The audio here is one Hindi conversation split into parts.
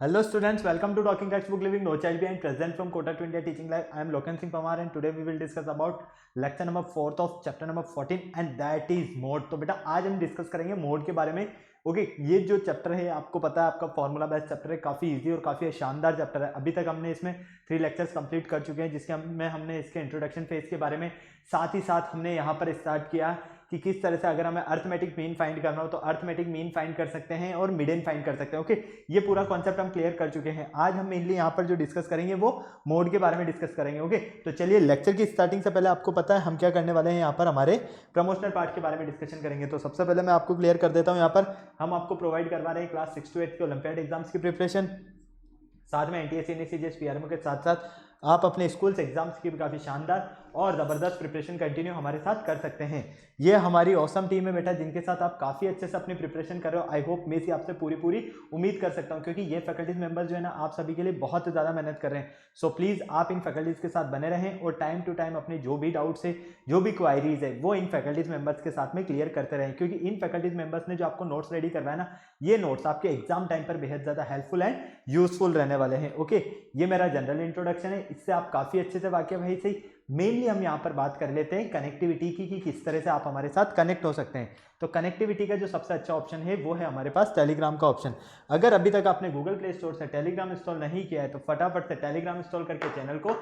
Hello students, welcome to Talking Textbook Living No Child Behind, present from Kota to India Teaching Live. I am Loken Singh Pamar and today we will discuss about lecture number 4th of chapter number 14 and that is mode. तो बेटा आज हम डिस्कस करेंगे मोड के बारे में. ओके ये जो चैप्टर है आपको पता है आपका फॉर्मूला बेस्ड चैप्टर है, काफी इजी और काफी शानदार चैप्टर है. अभी तक हमने इसमें 3 लेक्चर्स कंप्लीट कर चुके हैं जिसके में हमने इसके इंट्रोडक्शन फेज के बारे में, साथ ही साथ हमने यहाँ पर स्टार्ट किया कि किस तरह से अगर हमें अर्थमेटिक मीन फाइंड करना हो तो अर्थमेटिक मीन फाइंड कर सकते हैं और मिडियन फाइंड कर सकते हैं. ओके ये पूरा कॉन्सेप्ट हम क्लियर कर चुके हैं. आज हम मेनली यहाँ पर जो डिस्कस करेंगे वो मोड के बारे में डिस्कस करेंगे. ओके तो चलिए लेक्चर की स्टार्टिंग से पहले आपको पता है हम क्या करने वाले हैं, यहाँ पर हमारे प्रमोशनल पार्ट के बारे में डिस्कशन करेंगे. तो सबसे पहले मैं आपको क्लियर कर देता हूँ, यहाँ पर हम आपको प्रोवाइड करवा रहे हैं क्लास 6 to 8 के ओलंपियाड एग्जाम्स की प्रिपरेशन, साथ में एनटीएससी एनएससीजीएस पीआरएमओ के साथ साथ आप अपने स्कूल्स एग्जाम्स की भी काफ़ी शानदार और ज़बरदस्त प्रिपरेशन कंटिन्यू हमारे साथ कर सकते हैं. ये हमारी ऑसम टीम है बेटा जिनके साथ आप काफ़ी अच्छे से अपनी प्रिपरेशन कर रहे हो. आई होप मैं से आपसे पूरी उम्मीद कर सकता हूँ क्योंकि ये फैकल्टीज मेंबर्स जो है ना आप सभी के लिए बहुत ज़्यादा मेहनत कर रहे हैं. सो प्लीज़ आप इन फैकल्टीज़ के साथ बने रहें और टाइम टू टाइम अपने जो भी डाउट्स है, जो भी क्वायरीज है वो इन फैकल्टीज मेंबर्स के साथ में क्लियर करते रहें क्योंकि इन फैकल्टीज मेंबर्स ने जो आपको नोट्स रेडी करवाया ना, ये नोट्स आपके एग्जाम टाइम पर बेहद ज़्यादा हेल्पफुल एंड यूजफुल रहने वाले हैं. ओके ये मेरा जनरल इंट्रोडक्शन है, इससे आप काफ़ी अच्छे से वाकिफ है. सही मेनली हम यहाँ पर बात कर लेते हैं कनेक्टिविटी की कि किस तरह से आप हमारे साथ कनेक्ट हो सकते हैं. तो कनेक्टिविटी का जो सबसे अच्छा ऑप्शन है वो है हमारे पास टेलीग्राम का ऑप्शन. अगर अभी तक आपने गूगल प्ले स्टोर से टेलीग्राम इंस्टॉल नहीं किया है तो फटाफट से टेलीग्राम इंस्टॉल करके चैनल को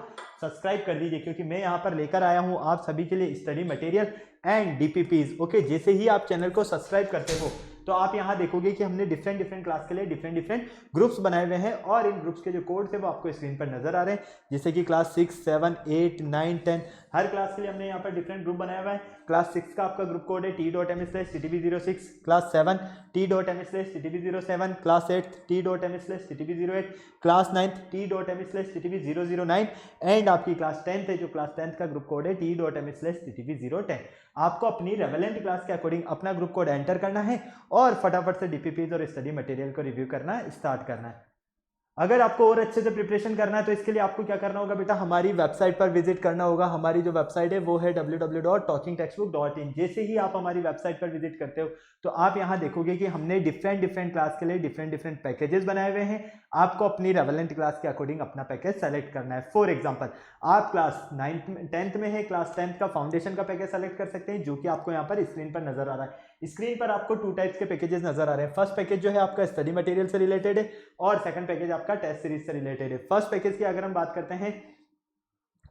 सब्सक्राइब कर दीजिए क्योंकि मैं यहाँ पर लेकर आया हूँ आप सभी के लिए study material and DPPs. Okay जैसे ही आप चैनल को सब्सक्राइब करते हो तो आप यहाँ देखोगे कि हमने डिफरेंट क्लास के लिए डिफरेंट ग्रुप्स बनाए हुए हैं और इन ग्रुप्स के जो कोड्स है वो आपको स्क्रीन पर नजर आ रहे हैं. जैसे कि क्लास 6, 7, 8, 9, 10 हर क्लास के लिए हमने यहाँ पर डिफरेंट ग्रुप बनाया हुआ है. क्लास 6 का आपका ग्रुप कोड है t.m/ttb06, class 7 t.m/ttb07, class 8 t.m/ttb08, class 9 t.m/ttb009 and आपकी क्लास 10th है जो क्लास 10th का ग्रुप कोड है t.m/ttb010. आपको अपनी रेवेलेंट क्लास के अकॉर्डिंग अपना ग्रुप कोड एंटर करना है और फटाफट से डीपीपीज और स्टडी मटेरियल को रिव्यू करना स्टार्ट करना है. अगर आपको और अच्छे से प्रिपरेशन करना है तो इसके लिए आपको क्या करना होगा बेटा, हमारी वेबसाइट पर विजिट करना होगा. हमारी जो वेबसाइट है वो है www.talkingtextbook.in. जैसे ही आप हमारी वेबसाइट पर विजिट करते हो तो आप यहाँ देखोगे कि हमने डिफरेंट क्लास के लिए डिफरेंट पैकेजेस बनाए हुए हैं. आपको अपनी रेवेलेंट क्लास के अकॉर्डिंग अपना पैकेज सेलेक्ट करना है. फॉर एग्जाम्पल आप क्लास 10th में है, क्लास 10th का फाउंडेशन का पैकेज सेलेक्ट कर सकते हैं जो कि आपको यहाँ पर स्क्रीन पर नजर आ रहा है. स्क्रीन पर आपको 2 टाइप्स के पैकेजेस नजर आ रहे हैं. फर्स्ट पैकेज जो है आपका स्टडी मटेरियल से रिलेटेड है और सेकंड पैकेज आपका टेस्ट सीरीज से रिलेटेड है. फर्स्ट पैकेज की अगर हम बात करते हैं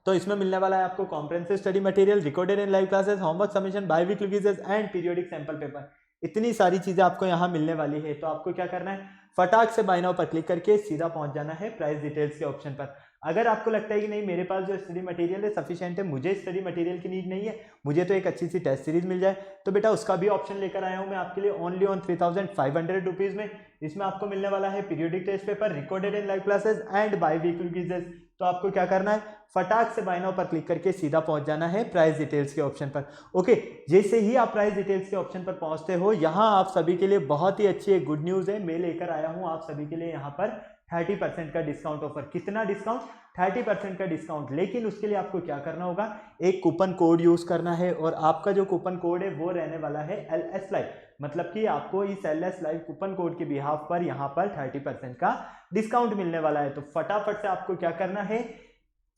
तो इसमें मिलने वाला है आपको comprehensive study material, recorded in live classes, homework submission, bye-weekly quizzes and periodic sample paper. इतनी सारी चीजें आपको यहाँ मिलने वाली है. तो आपको क्या करना है, फटाक से बाय नाउ पर क्लिक करके सीधा पहुंच जाना है प्राइस डिटेल्स के ऑप्शन पर. अगर आपको लगता है कि नहीं मेरे पास जो स्टडी मटेरियल है सफिशिएंट है, मुझे स्टडी मटेरियल की नीड नहीं है, मुझे तो एक अच्छी सी टेस्ट सीरीज मिल जाए, तो बेटा उसका भी ऑप्शन लेकर आया हूं मैं आपके लिए ओनली ऑन 3500 रुपीज में. इसमें आपको मिलने वाला है periodic test paper, recorded in live classes and biweekly quizzes. तो आपको क्या करना है, फटाक से बाय नाउ पर क्लिक करके सीधा पहुंच जाना है प्राइस डिटेल्स के ऑप्शन पर. ओके जैसे ही आप प्राइस डिटेल्स के ऑप्शन पर पहुंचते हो, यहाँ आप सभी के लिए बहुत ही अच्छी एक गुड न्यूज है. मैं लेकर आया हूं आप सभी के लिए यहाँ पर 30% का डिस्काउंट ऑफर. कितना डिस्काउंट, 30% का डिस्काउंट. लेकिन उसके लिए आपको क्या करना होगा, एक कूपन कोड यूज करना है और आपका जो कूपन कोड है वो रहने वाला है LS लाइव. मतलब कि आपको इस LS लाइव कूपन कोड के बिहाफ पर यहाँ पर 30% का डिस्काउंट मिलने वाला है. तो फटाफट से आपको क्या करना है,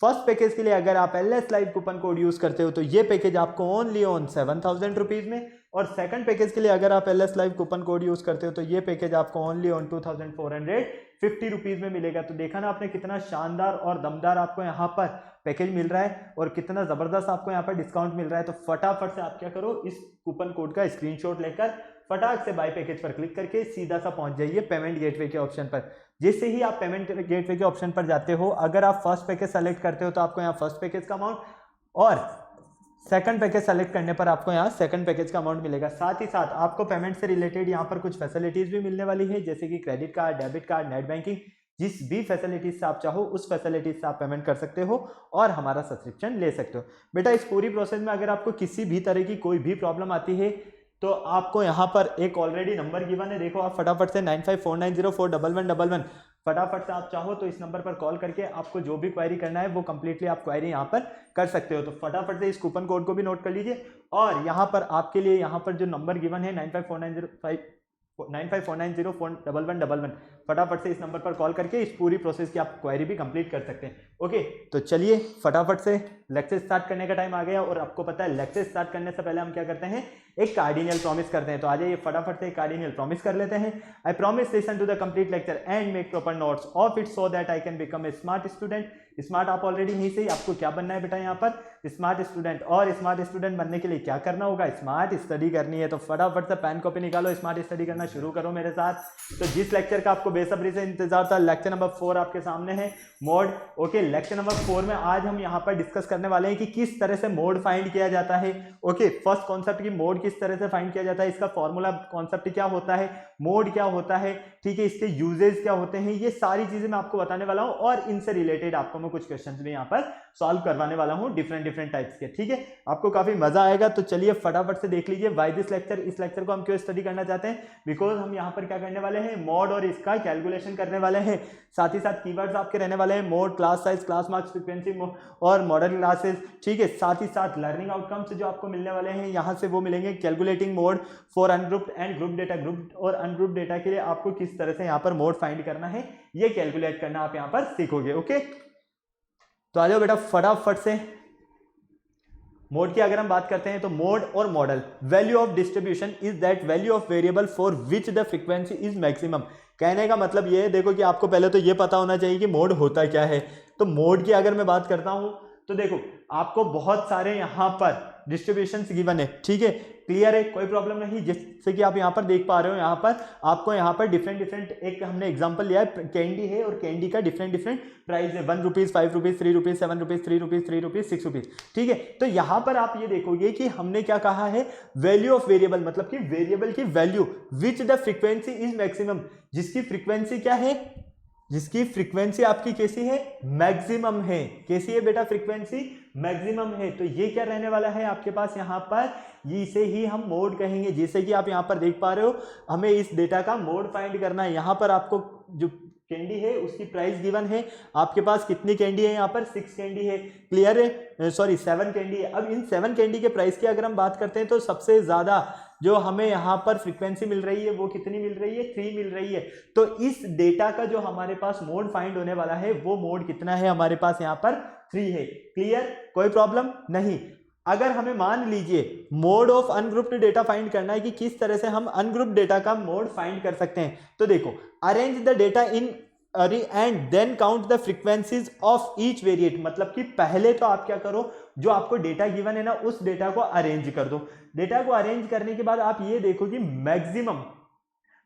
फर्स्ट पैकेज के लिए अगर आप LS live coupon code use करते हो तो ये पैकेज आपको ओनली ऑन 7000 रुपीज में, और सेकंड पैकेज के लिए अगर आप LS live coupon code use करते हो तो ये पैकेज आपको ओनली ऑन 2450 रुपीज में मिलेगा. तो देखा ना आपने कितना शानदार और दमदार आपको यहाँ पर पैकेज मिल रहा है और कितना जबरदस्त आपको यहाँ पर डिस्काउंट मिल रहा है. तो फटाफट से आप क्या करो, इस कूपन कोड का स्क्रीनशॉट लेकर फटाक से बाय पैकेज पर क्लिक करके सीधा सा पहुंच जाइए पेमेंट गेटवे के ऑप्शन पर. जैसे ही आप पेमेंट गेटवे के ऑप्शन पर जाते हो, अगर आप फर्स्ट पैकेज सेलेक्ट करते हो तो आपको यहाँ फर्स्ट पैकेज का अमाउंट और सेकंड पैकेज सेलेक्ट करने पर आपको यहाँ सेकंड पैकेज का अमाउंट मिलेगा. साथ ही साथ आपको पेमेंट से रिलेटेड यहाँ पर कुछ फैसिलिटीज भी मिलने वाली है जैसे कि credit card, debit card, net banking. जिस भी फैसिलिटीज से आप चाहो उस फैसिलिटीज से आप पेमेंट कर सकते हो और हमारा सब्सक्रिप्शन ले सकते हो. बेटा इस पूरी प्रोसेस में अगर आपको किसी भी तरह की कोई भी प्रॉब्लम आती है तो आपको यहाँ पर एक ऑलरेडी नंबर गिवन है, देखो आप फटाफट से 9549041111 फटाफट से आप चाहो तो इस नंबर पर कॉल करके आपको जो भी क्वेरी करना है वो कंप्लीटली आप क्वेरी यहाँ पर कर सकते हो. तो फटाफट से इस कूपन कोड को भी नोट कर लीजिए और यहाँ पर आपके लिए यहाँ पर जो नंबर गिवन है 954905 9549041111 फटाफट से इस नंबर पर कॉल करके इस पूरी प्रोसेस की आप क्वेरी भी कंप्लीट कर सकते हैं। ओके, तो चलिए फटाफट से लेक्चर स्टार्ट करने का टाइम आ गया और आपको पता है लेक्चर स्टार्ट करने से पहले हम क्या करते हैं, एक कार्डिनल प्रॉमिस करते हैं। तो आ जाइए फटाफट से एक कार्डिनल प्रॉमिस कर लेते हैं। I promise listen to the complete lecture and make proper notes of it so that I can become a smart student. Smart आप ऑलरेडी नहीं सही, आपको क्या बनना है बेटा यहाँ पर स्मार्ट स्टूडेंट। और स्मार्ट स्टूडेंट बनने के लिए क्या करना होगा, स्मार्ट स्टडी करनी है। तो फटाफट से पेन कॉपी निकालो, स्मार्ट स्टडी करना शुरू करो मेरे साथ। तो जिस लेक्चर का आपको बेसब्री से इंतजार था, लेक्चर नंबर 4 आपके सामने है, मोड। ओके, लेक्चर नंबर 4 में आज हम यहाँ पर डिस्कस करने वाले हैं कि किस तरह से मोड फाइंड किया जाता है। ओके, फर्स्ट कॉन्सेप्ट की मोड किस तरह से फाइंड किया जाता है, इसका फॉर्मूला कॉन्सेप्ट क्या होता है, मोड क्या होता है, ठीक है, इसके यूजेस क्या होते हैं, ये सारी चीजें मैं आपको बताने वाला हूं। और इनसे रिलेटेड आपको मैं कुछ क्वेश्चंस भी यहाँ पर सॉल्व करवाने वाला हूं डिफरेंट टाइप्स के, ठीक है। आपको काफी मजा आएगा। तो चलिए फटाफट से देख लीजिए व्हाई दिस लेक्चर। इस लेक्चर को हम क्यों स्टडी करना चाहते हैं, बिकॉज हम यहाँ पर क्या करने वाले हैं, मोड और इसका कैलकुलेशन करने वाले हैं। साथ ही साथ कीवर्ड्स आपके रहने वाले हैं, mode, class size, class marks, frequency और मॉडल क्लासेस, ठीक है। साथ ही साथ लर्निंग आउटकम्स जो आपको मिलने वाले हैं यहाँ से वो मिलेंगे। Calculating mode for ungrouped and group data, group और अनग्रुप्ड डेटा के लिए आपको किस तरह से यहाँ पर मोड फाइंड करना है, ये कैलकुलेट करना आप यहाँ पर सीखोगे। ओके, तो आ जाओ बेटा फटाफट से। मोड की अगर हम बात करते हैं तो मोड और model, value of distribution is that value of variable for which the frequency is maximum. कहने का मतलब ये है, देखो कि आपको पहले तो ये पता होना चाहिए कि मोड होता क्या है। तो मोड की अगर मैं बात करता हूं तो देखो आपको बहुत सारे यहाँ पर डिस्ट्रीब्यूशन गिवन है, ठीक है, क्लियर है, कोई प्रॉब्लम नहीं। जैसे कि आप यहाँ पर देख पा रहे हो, यहाँ पर आपको यहाँ पर डिफरेंट एक हमने एग्जांपल लिया है, कैंडी है और कैंडी का डिफरेंट प्राइस है, 1 rupees, 5 rupees, 3 rupees, 7 rupees, 3 rupees, 3 rupees, 6 rupees, ठीक है। तो यहाँ पर आप ये देखोगे कि हमने क्या कहा है, वैल्यू ऑफ वेरिएबल, मतलब कि वेरिएबल की value which the frequency is maximum, जिसकी फ्रीक्वेंसी क्या है, जिसकी फ्रीक्वेंसी आपकी कैसी है, मैक्सिमम है। कैसी है बेटा, फ्रीक्वेंसी मैक्सिमम है। तो ये क्या रहने वाला है आपके पास यहाँ पर, इसे ही हम मोड कहेंगे। जैसे कि आप यहाँ पर देख पा रहे हो, हमें इस डेटा का मोड फाइंड करना है। यहाँ पर आपको जो कैंडी है उसकी प्राइस गिवन है, आपके पास कितनी कैंडी है, यहाँ पर 6 कैंडी है, क्लियर है, सॉरी 7 कैंडी है। अब इन 7 कैंडी के प्राइस की अगर हम बात करते हैं तो सबसे ज्यादा जो हमें यहाँ पर फ्रीक्वेंसी मिल रही है वो कितनी मिल रही है, 3 मिल रही है। तो इस डेटा का जो हमारे पास मोड फाइंड होने वाला है वो मोड कितना है हमारे पास यहाँ पर, 3 है, क्लियर, कोई प्रॉब्लम नहीं। अगर हमें मान लीजिए mode of ungrouped data find करना है कि किस तरह से हम अनग्रुप्ड डेटा का मोड फाइंड कर सकते हैं, तो देखो arrange the data in array and then count the frequencies of each variate. मतलब कि पहले तो आप क्या करो, जो आपको डेटा गिवन है ना उस डेटा को अरेंज कर दो। डेटा को अरेंज करने के बाद आप ये देखो कि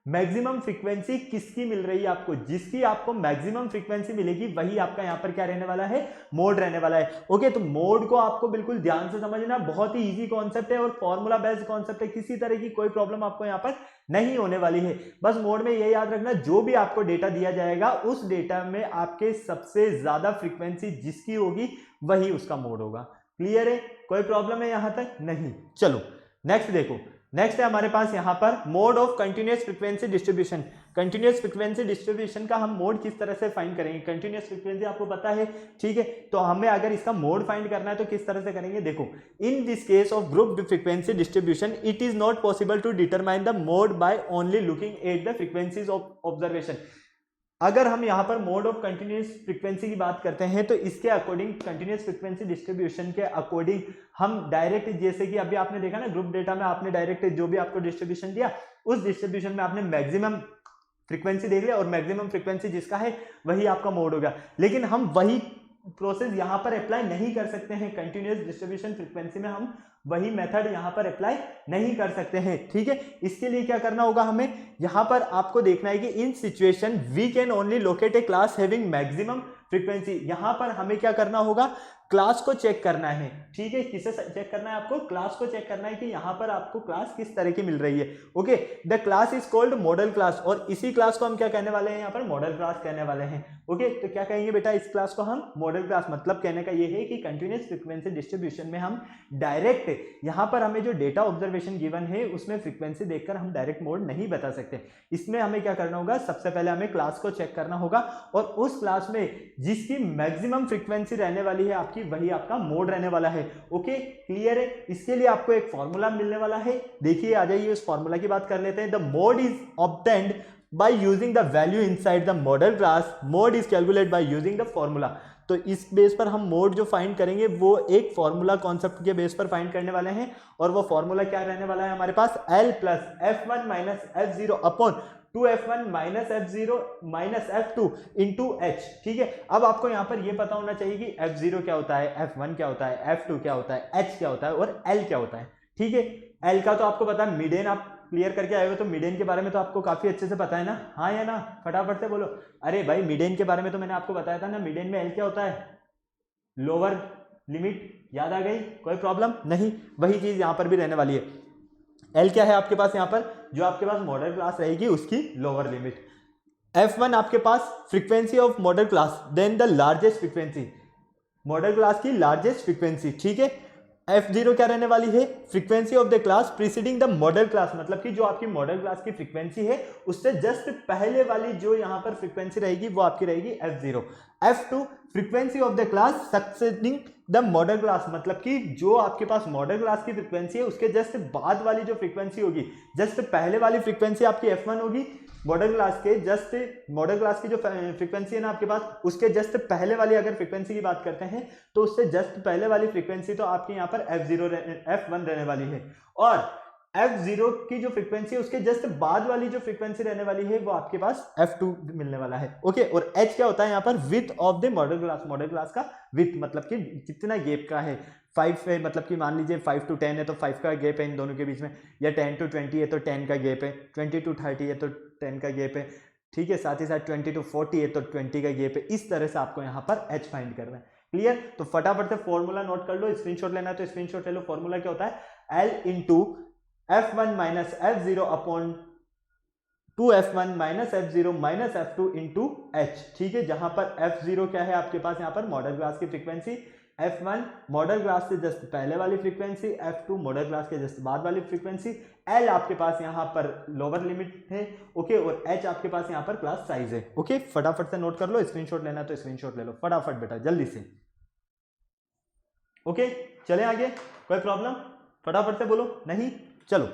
मैक्सिमम फ्रीक्वेंसी किसकी मिल रही है आपको, जिसकी आपको मैक्सिमम फ्रीक्वेंसी मिलेगी वही आपका यहाँ पर क्या रहने वाला है, मोड रहने वाला है। ओके, तो मोड को आपको बिल्कुल ध्यान से समझना, बहुत ही इजी कॉन्सेप्ट है और फॉर्मूला बेस्ड कॉन्सेप्ट है। किसी तरह की कोई प्रॉब्लम आपको यहाँ पर नहीं होने वाली है। बस मोड में ये याद रखना, जो भी आपको डेटा दिया जाएगा उस डेटा में आपके सबसे ज्यादा फ्रीक्वेंसी जिसकी होगी वही उसका मोड होगा। क्लियर है, कोई प्रॉब्लम है यहाँ तक, नहीं। चलो नेक्स्ट देखो, नेक्स्ट है हमारे पास यहाँ पर mode of continuous frequency distribution. Continuous frequency distribution का हम मोड किस तरह से फाइंड करेंगे, कंटिन्यूअस फ्रीक्वेंसी आपको पता है, ठीक है। तो हमें अगर इसका मोड फाइंड करना है तो किस तरह से करेंगे, देखो in this case of group frequency distribution it is not possible to determine the mode by only looking at the frequencies of observation. अगर हम यहाँ पर मोड ऑफ कंटिन्यूअस फ्रीक्वेंसी की बात करते हैं तो इसके अकॉर्डिंग, कंटिन्यूअस फ्रीक्वेंसी डिस्ट्रीब्यूशन के अकॉर्डिंग हम डायरेक्ट, जैसे कि अभी आपने देखा ना ग्रुप डेटा में, आपने डायरेक्ट जो भी आपको डिस्ट्रीब्यूशन दिया उस डिस्ट्रीब्यूशन में आपने मैक्सिमम फ्रीक्वेंसी देख लिया और मैक्सिमम फ्रीक्वेंसी जिसका है वही आपका मोड होगा। लेकिन हम वही प्रोसेस यहाँ पर अप्लाई नहीं कर सकते हैं, कंटिन्यूअस डिस्ट्रीब्यूशन फ्रीक्वेंसी में हम वही मेथड यहाँ पर अप्लाई नहीं कर सकते हैं, ठीक है। इसके लिए क्या करना होगा, हमें यहाँ पर आपको देखना है कि in situation we can only locate a class having maximum frequency. यहाँ पर हमें क्या करना होगा, क्लास को चेक करना है, ठीक है। किसे चेक करना है आपको, क्लास को चेक करना है कि यहाँ पर आपको क्लास किस तरह की मिल रही है। Okay, the class is called model class, और इसी क्लास को हम क्या कहने वाले हैं, यहाँ पर मॉडल क्लास कहने वाले हैं। ओके, तो क्या कहेंगे बेटा, इस क्लास को हम मॉडल क्लास, मतलब कहने का ये है कि कंटिन्यूअस फ्रीक्वेंसी डिस्ट्रीब्यूशन में हम डायरेक्ट यहाँ पर हमें जो डेटा ऑब्जर्वेशन गिवन है उसमें फ्रीक्वेंसी देखकर हम डायरेक्ट मोड नहीं बता सकते। इसमें हमें क्या करना होगा, सबसे पहले हमें क्लास को चेक करना होगा और उस क्लास में जिसकी मैक्सिमम फ्रीक्वेंसी रहने वाली है आपकी आपकी वही आपका मोड रहने वाला है। ओके क्लियर है। इसके लिए आपको एक फॉर्मूला मिलने वाला है, देखिए आ जाइए उस फॉर्मूला की बात कर लेते हैं। The mode is obtained by using the value inside the model class, mode is calculated by using the formula। तो इस बेस पर हम मोड जो फाइंड करेंगे वो एक फॉर्मूला कॉन्सेप्ट के बेस पर फाइंड करने वाले हैं, और वो फॉर्मूला क्या रहने वाला है हमारे पास, L plus F1 minus F0 upon 2F1 minus F0 minus F2 into H। ठीक है, अब आपको यहाँ पर ये पता होना चाहिए कि F0 क्या होता है, F1 क्या होता है, F2 क्या होता है, H क्या होता है और L क्या होता है। ठीक है, L का तो आपको पता है, मिडेन आप क्लियर करके आए हो तो मिडेन के बारे में तो आपको काफी अच्छे से पता है ना, हाँ या ना, फटाफट से बोलो। अरे भाई मिडेन के बारे में तो मैंने आपको बताया था ना, मिडेन में एल क्या होता है, लोअर लिमिट, याद आ गई, कोई प्रॉब्लम नहीं। वही चीज यहां पर भी रहने वाली है। एल क्या है आपके पास यहां पर, जो आपके पास मॉडल क्लास रहेगी उसकी लोअर लिमिट। F1 आपके पास frequency of modal class, then the largest frequency, modal class की लार्जेस्ट फ्रीक्वेंसी। ठीक है, F0 क्या रहने वाली है, frequency of the class preceding the modal class, मतलब कि जो आपकी मॉडल क्लास की फ्रीक्वेंसी है उससे जस्ट पहले वाली जो यहां पर फ्रीक्वेंसी रहेगी वो आपकी रहेगी F0। F2 frequency of the class succeeding the modal class, मतलब कि जो आपके पास मॉडल क्लास की फ्रीक्वेंसी है उसके जस्ट बाद वाली जो फ्रीक्वेंसी होगी, जस्ट पहले वाली फ्रीक्वेंसी आपकी F1 होगी, मॉडल क्लास के जस्ट मॉडल क्लास की जो फ्रीक्वेंसी है ना आपके पास, उसके जस्ट पहले वाली अगर फ्रीक्वेंसी की बात करते हैं तो उससे जस्ट पहले वाली फ्रीक्वेंसी तो आपके यहाँ पर F1 रहने वाली है, और F0 की जो फ्रीक्वेंसी है उसके जस्ट बाद वाली जो फ्रीक्वेंसी रहने वाली है वो आपके पास F2 मिलने वाला है। ओके, और H क्या होता है यहाँ पर, width of the modal class, model class का विथ मतलब कि कितना गैप का है, 5 है, मतलब कि मान लीजिए 5 to 10 है तो 5 का गैप है इन दोनों के बीच में, या 10 to 20 है तो 10 का गैप है, 20 to 30 है तो 10 का गैप है। ठीक है, साथ ही साथ 20 to 40 है तो 20 का गैप है। इस तरह से आपको यहाँ पर H फाइंड करना है। क्लियर, तो फटाफट से फॉर्मूला नोट कर लो, स्क्रीनशॉट लेना है तो स्क्रीनशॉट ले लो। फॉर्मूला क्या होता है, L into F1 minus F0 upon 2F1 minus F0 minus F2 into H। ठीक है, जहां पर F0 क्या है आपके पास यहाँ पर मॉडल क्लास की फ्रीक्वेंसी, F1 मॉडल क्लास से जस्ट पहले वाली फ्रीक्वेंसी, F2 मॉडल क्लास के जस्ट बाद वाली फ्रीक्वेंसी, L आपके पास यहाँ पर लोअर लिमिट है। ओके, और H आपके पास यहाँ पर क्लास साइज है। ओके, फटाफट से नोट कर लो, स्क्रीनशॉट लेना तो स्क्रीनशॉट ले लो फटाफट बेटा जल्दी से। ओके, चले आगे, कोई प्रॉब्लम, फटाफट से बोलो, नहीं, चलो।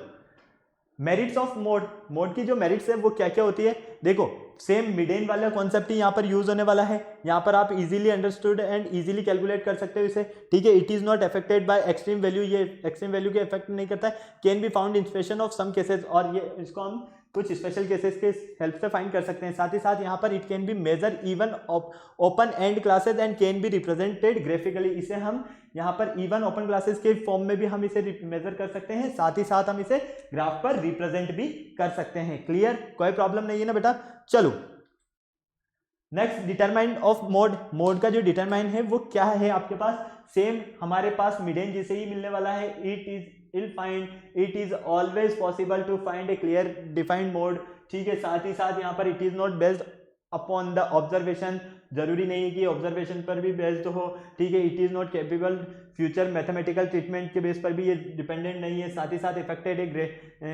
मेरिट्स ऑफ मोड, मोड की जो मेरिट्स है वो क्या क्या होती है, देखो सेम मिडेन वाला कॉन्सेप्ट ही यहाँ पर यूज होने वाला है। यहाँ पर आप easily understood and easily calculate कर सकते हो इसे। ठीक है, it is not affected by extreme value, ये एक्सट्रीम वैल्यू के इफेक्ट नहीं करता है। Can be found in special of some cases, और ये इसको हम कुछ स्पेशल केसेस के हेल्प से फाइंड कर सकते हैं। साथ ही साथ यहाँ पर it can be measure even open end classes and can be represented graphically, इसे हम यहाँ पर इवन ओपन क्लासेस के फॉर्म में भी हम इसे मेजर कर सकते हैं, साथ ही साथ हम इसे ग्राफ पर रिप्रेजेंट भी कर सकते हैं। क्लियर, कोई प्रॉब्लम नहीं है ना बेटा। चलो next, determine of mode, mode का जो डिटरमाइन है वो क्या है आपके पास, सेम हमारे पास मिडेन जैसे ही मिलने वाला है। It is always possible to find a clear defined mode. ठीक है, साथ ही साथ यहाँ पर it is not based upon the observation, जरूरी नहीं है कि ऑब्जर्वेशन पर भी बेस्ड हो। ठीक है, it is not capable future mathematical treatment के बेस पर भी ये डिपेंडेंट नहीं है। साथ ही साथ affected a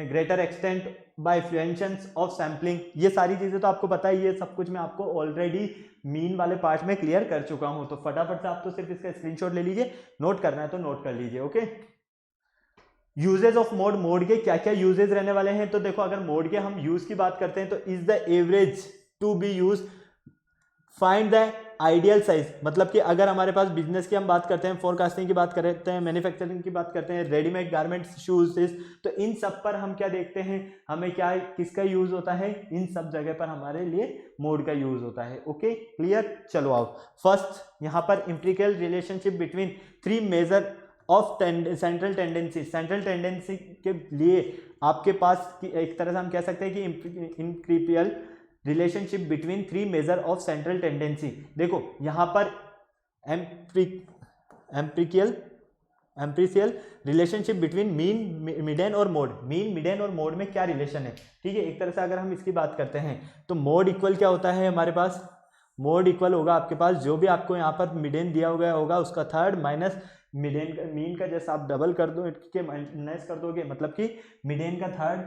greater extent by fluctuations of sampling, ये सारी चीजें तो आपको पता ही है, सब कुछ मैं आपको ऑलरेडी मीन वाले पार्ट में क्लियर कर चुका हूं। तो फटाफट से आप तो सिर्फ इसका स्क्रीनशॉट ले लीजिए, नोट करना है तो नोट कर लीजिए। Okay, usages of mode, mode के क्या क्या यूजेज रहने वाले हैं, तो देखो अगर मोड के हम यूज की बात करते हैं तो is the average to be use, find the ideal size, मतलब कि अगर हमारे पास बिजनेस की हम बात करते हैं, फोरकास्टिंग की बात करते हैं, मैन्युफैक्चरिंग की बात करते हैं, रेडीमेड गारमेंट्स, शूज, तो इन सब पर हम क्या देखते हैं, हमें क्या किसका यूज होता है, इन सब जगह पर हमारे लिए मोड का यूज होता है। ओके क्लियर, चलो आओ। फर्स्ट यहाँ पर empirical relationship between three measure of central tendency, central tendency के लिए आपके पास एक तरह से हम कह सकते हैं कि empirical relationship between three measure of central tendency. देखो यहाँ पर एम्पिरिकल रिलेशनशिप बिटवीन मीन, मिडेन और मोड, मीन, मिडेन और मोड में क्या रिलेशन है। ठीक है, एक तरह से अगर हम इसकी बात करते हैं तो मोड इक्वल क्या होता है हमारे पास, मोड इक्वल होगा आपके पास जो भी आपको यहाँ पर मिडेन दिया गया होगा उसका थर्ड माइनस मीन का जैसा आप डबल कर दो, इसके माइनस कर दोगे, मतलब कि मिडेन का थर्ड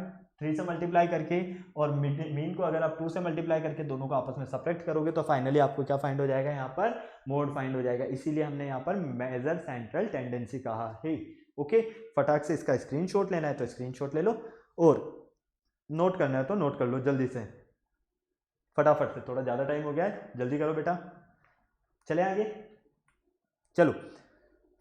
3 से मल्टीप्लाई करके और मीन को अगर आप 2 से मल्टीप्लाई करके दोनों को आपस में सब्ट्रैक्ट करोगे तो फाइनली आपको क्या फाइंड हो जाएगा, यहाँ पर मोड फाइंड हो जाएगा। इसीलिए हमने यहाँ पर मेजर सेंट्रल टेंडेंसी कहा है। ओके, फटाक से इसका स्क्रीनशॉट लेना है तो स्क्रीनशॉट ले लो, और नोट करना है तो नोट कर लो जल्दी से, फटाफट से, थोड़ा ज़्यादा टाइम हो गया है, जल्दी करो बेटा। चले आगे, चलो।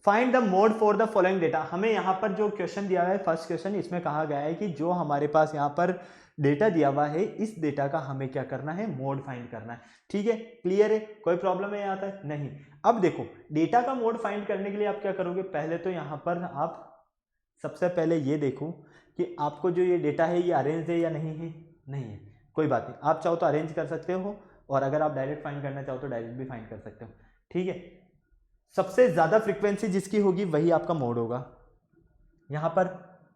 Find the mode for the following data. हमें यहाँ पर जो क्वेश्चन दिया हुआ है, फर्स्ट क्वेश्चन, इसमें कहा गया है कि जो हमारे पास यहाँ पर डेटा दिया हुआ है, इस डेटा का हमें क्या करना है, मोड फाइंड करना है। ठीक है, क्लियर है, कोई प्रॉब्लम है यहाँ तक? नहीं। अब देखो, डेटा का मोड फाइंड करने के लिए आप क्या करोगे, पहले तो यहाँ पर आप सबसे पहले ये देखो कि आपको जो ये डेटा है ये अरेंज है या नहीं है। नहीं है, कोई बात नहीं, आप चाहो तो अरेंज कर सकते हो, और अगर आप डायरेक्ट फाइंड करना चाहो तो डायरेक्ट भी फाइंड कर सकते हो। ठीक है, सबसे ज्यादा फ्रीक्वेंसी जिसकी होगी वही आपका मोड होगा। यहाँ पर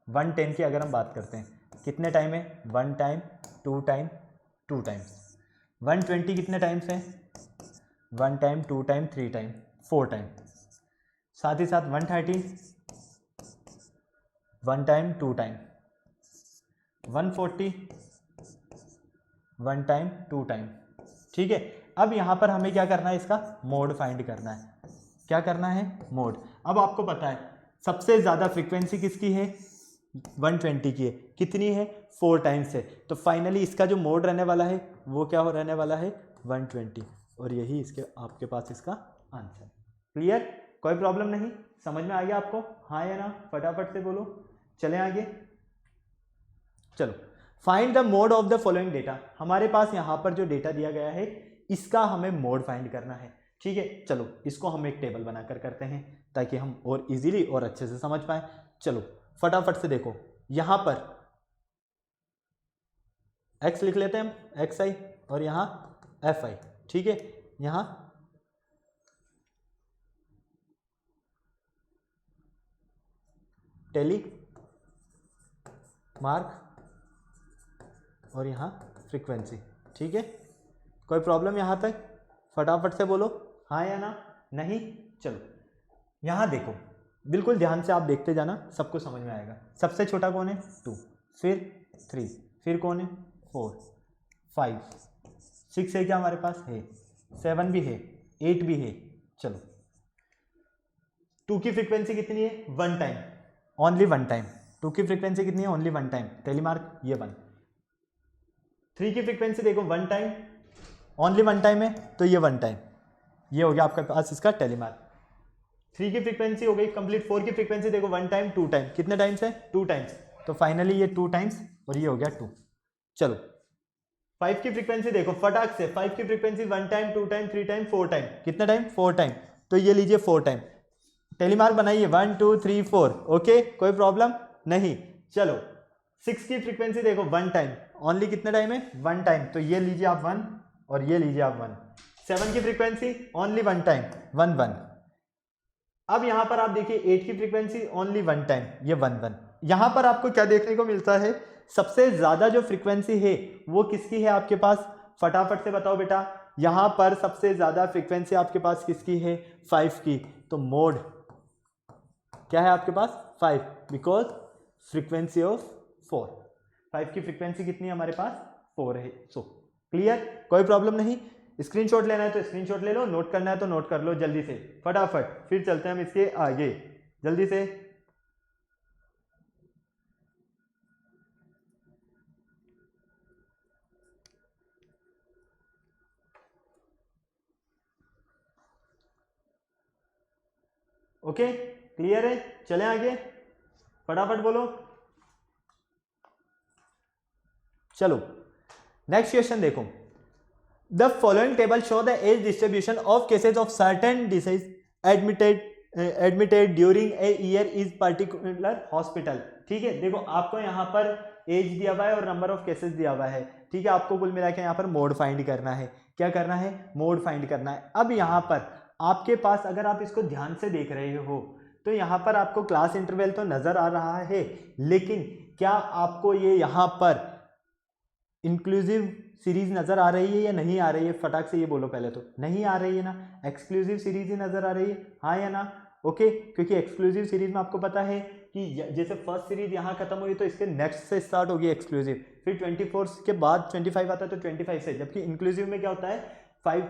110 की अगर हम बात करते हैं, कितने टाइम है, 1 टाइम, 2 टाइम, 2 टाइम्स। 120 कितने टाइम्स है, 1 टाइम, 2 टाइम, 3 टाइम, 4 टाइम। साथ ही साथ 130, 1 टाइम, 2 टाइम। 140, 1 time, 2 time. ठीक है, अब यहाँ पर हमें क्या करना है, इसका मोड फाइंड करना है। क्या करना है, मोड। अब आपको पता है सबसे ज़्यादा फ्रीक्वेंसी किसकी है, 120 की है। कितनी है, 4 टाइम्स है। तो फाइनली इसका जो मोड रहने वाला है वो क्या हो रहने वाला है, 120, और यही इसके आपके पास इसका आंसर। क्लियर, कोई प्रॉब्लम नहीं, समझ में आ गया आपको, हाँ या ना, फटाफट से बोलो। चलें आगे, चलो। Find the mode of the following data. हमारे पास यहाँ पर जो डेटा दिया गया है इसका हमें मोड फाइंड करना है। ठीक है, चलो इसको हम एक टेबल बनाकर करते हैं ताकि हम और इजीली और अच्छे से समझ पाए। चलो फटाफट से देखो, यहां पर x लिख लेते हैं हम, xi, और यहां fi। ठीक है, यहां टेली मार्क और यहां फ्रीक्वेंसी। ठीक है, कोई प्रॉब्लम यहां तक, फटाफट से बोलो हाँ या ना, नहीं। चलो यहां देखो, बिल्कुल ध्यान से आप देखते जाना, सबको समझ में आएगा। सबसे छोटा कौन है, 2, फिर 3, फिर कौन है, 4, 5, 6 है क्या हमारे पास, है 7 भी है, 8 भी है। चलो 2 की फ्रीक्वेंसी कितनी है, 1 टाइम, ओनली 1 टाइम। 2 की फ्रीक्वेंसी कितनी है, ओनली 1 टाइम, टेलीमार्क ये 1। 3 की फ्रीक्वेंसी देखो 1 टाइम, ओनली 1 टाइम है तो ये 1 टाइम, ये हो गया आपके पास इसका टेलीमार्क। 3 की फ्रीक्वेंसी हो गई कंप्लीट। 4 की फ्रीक्वेंसी देखो 1 टाइम, 2 टाइम, कितने टाइम्स है, 2 टाइम्स, तो फाइनली ये 2 टाइम्स और ये हो गया 2। चलो 5 की फ्रीक्वेंसी देखो फटाक से, 5 की frequency 1 time, 2 time, 3 time, 4 time, कितने टाइम, 4 टाइम, तो ये लीजिए 4 टाइम। टेलीमार्क बनाइए 1 2 3 4, ओके, कोई प्रॉब्लम नहीं। चलो 6 की फ्रीक्वेंसी देखो 1 टाइम, ओनली कितने टाइम है, 1 टाइम, तो ये लीजिए आप 1 और ये लीजिए आप 1। 7 की फ्रीक्वेंसी ओनली 1 टाइम, 1 1। अब यहां पर आप देखिए 8 की फ्रीक्वेंसी ओनली 1 टाइम, ये 1 1। यहां पर आपको क्या देखने को मिलता है, सबसे ज्यादा जो फ्रीक्वेंसी है वो किसकी है आपके पास, फटाफट से बताओ बेटा। यहां पर सबसे ज्यादा फ्रीक्वेंसी आपके पास किसकी है, 5 की। तो मोड क्या है आपके पास, 5, बिकॉज फ्रीक्वेंसी ऑफ 4। 5 की फ्रीक्वेंसी कितनी है हमारे पास, 4 है। सो क्लियर, कोई प्रॉब्लम नहीं। स्क्रीनशॉट लेना है तो स्क्रीनशॉट ले लो, नोट करना है तो नोट कर लो जल्दी से, फटाफट। फिर चलते हैं हम इसके आगे जल्दी से। ओके क्लियर है, चलें आगे, फटाफट बोलो। चलो नेक्स्ट क्वेश्चन देखो, the following table show the age distribution of cases of certain disease admitted during a year is particular hospital. ठीक है, देखो आपको यहाँ पर एज दिया हुआ है और नंबर ऑफ केसेस दिया हुआ है। ठीक है, आपको कुल मिला के यहाँ पर मोड फाइंड करना है। क्या करना है, मोड फाइंड करना है। अब यहाँ पर आपके पास अगर आप इसको ध्यान से देख रहे हो तो यहाँ पर आपको क्लास इंटरवल तो नजर आ रहा है, लेकिन क्या आपको ये यहाँ पर इंक्लूसिव सीरीज नजर आ रही है या नहीं आ रही है, फटाक से ये बोलो पहले तो। नहीं आ रही है ना, एक्सक्लूसिव सीरीज ही नजर आ रही है, हाँ या ना। ओके, क्योंकि एक्सक्लूसिव सीरीज में आपको पता है कि जैसे फर्स्ट सीरीज यहाँ खत्म हुई तो इसके नेक्स्ट से स्टार्ट होगी एक्सक्लूसिव, फिर 24 के बाद 25 आता है तो 25 से, जबकि इंक्लूसिव में क्या होता है 5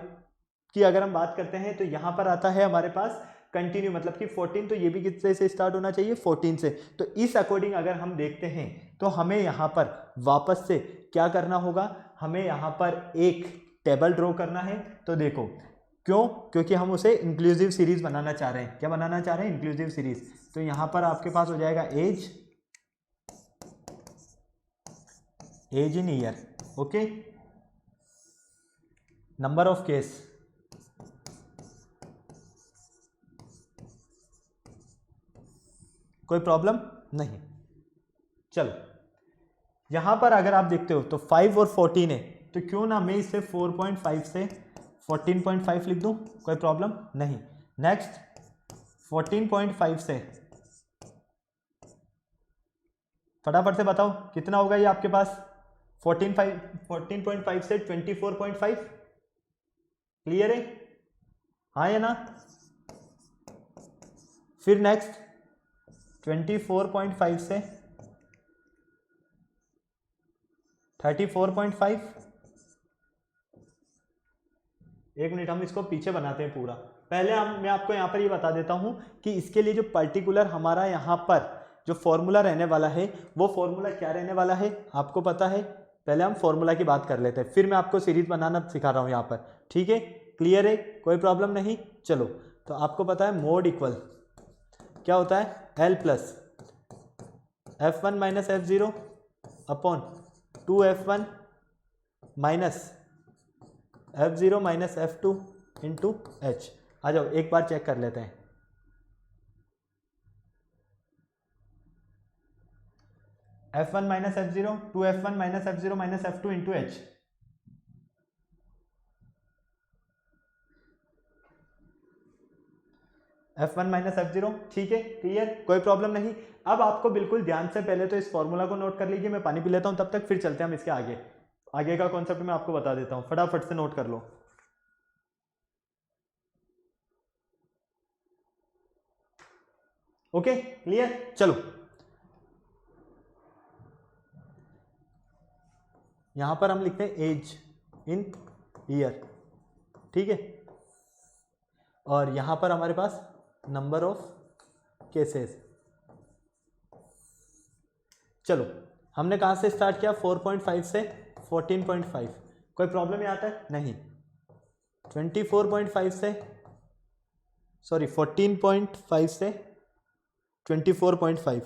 की अगर हम बात करते हैं तो यहाँ पर आता है हमारे पास कंटिन्यू, मतलब कि 14, तो ये भी कितने से स्टार्ट होना चाहिए 14 से। तो इस अकॉर्डिंग अगर हम देखते हैं तो हमें यहाँ पर वापस से क्या करना होगा, हमें यहाँ पर एक टेबल ड्रॉ करना है। तो देखो क्यों, क्योंकि हम उसे इंक्लूसिव सीरीज बनाना चाह रहे हैं। क्या बनाना चाह रहे हैं, इंक्लूसिव सीरीज। तो यहाँ पर आपके पास हो जाएगा age in year, okay, number of case, कोई प्रॉब्लम नहीं। चलो यहां पर अगर आप देखते हो तो 5 और 14 है, तो क्यों ना मैं इसे 4.5 से 14.5 लिख दूं, कोई प्रॉब्लम नहीं। नेक्स्ट 14.5 से फटाफट से बताओ कितना होगा ये आपके पास, 14.5 से 24.5, क्लियर है, हाँ या ना। फिर नेक्स्ट 24.5 से 34.5, एक मिनट हम इसको पीछे बनाते हैं पूरा। पहले मैं आपको यहाँ पर ये बता देता हूँ कि इसके लिए जो पर्टिकुलर हमारा यहाँ पर जो फॉर्मूला रहने वाला है वो फॉर्मूला क्या रहने वाला है आपको पता है। पहले हम फॉर्मूला की बात कर लेते हैं, फिर मैं आपको सीरीज बनाना सिखा रहा हूँ यहाँ पर, ठीक है, क्लियर है, कोई प्रॉब्लम नहीं। चलो तो आपको पता है मोड इक्वल क्या होता है, L plus F1 minus F0 upon 2F1 minus F0 minus F2 into H। आ जाओ एक बार चेक कर लेते हैं। F1 minus F0, 2F1 minus F0 minus F2 into H। F1 minus F0, ठीक है, क्लियर, कोई प्रॉब्लम नहीं। अब आपको बिल्कुल ध्यान से पहले तो इस फॉर्मूला को नोट कर लीजिए, मैं पानी पी लेता हूं तब तक, फिर चलते हैं हम इसके आगे का कॉन्सेप्ट मैं आपको बता देता हूं, फटाफट से नोट कर लो। ओके क्लियर, चलो यहां पर हम लिखते हैं एज इन ईयर, ठीक है, और यहां पर हमारे पास नंबर ऑफ केसेस। चलो हमने कहां से स्टार्ट किया, 4.5 से 14.5, कोई प्रॉब्लम यहाँ तक नहीं। 24.5 से सॉरी 14.5 से 24.5,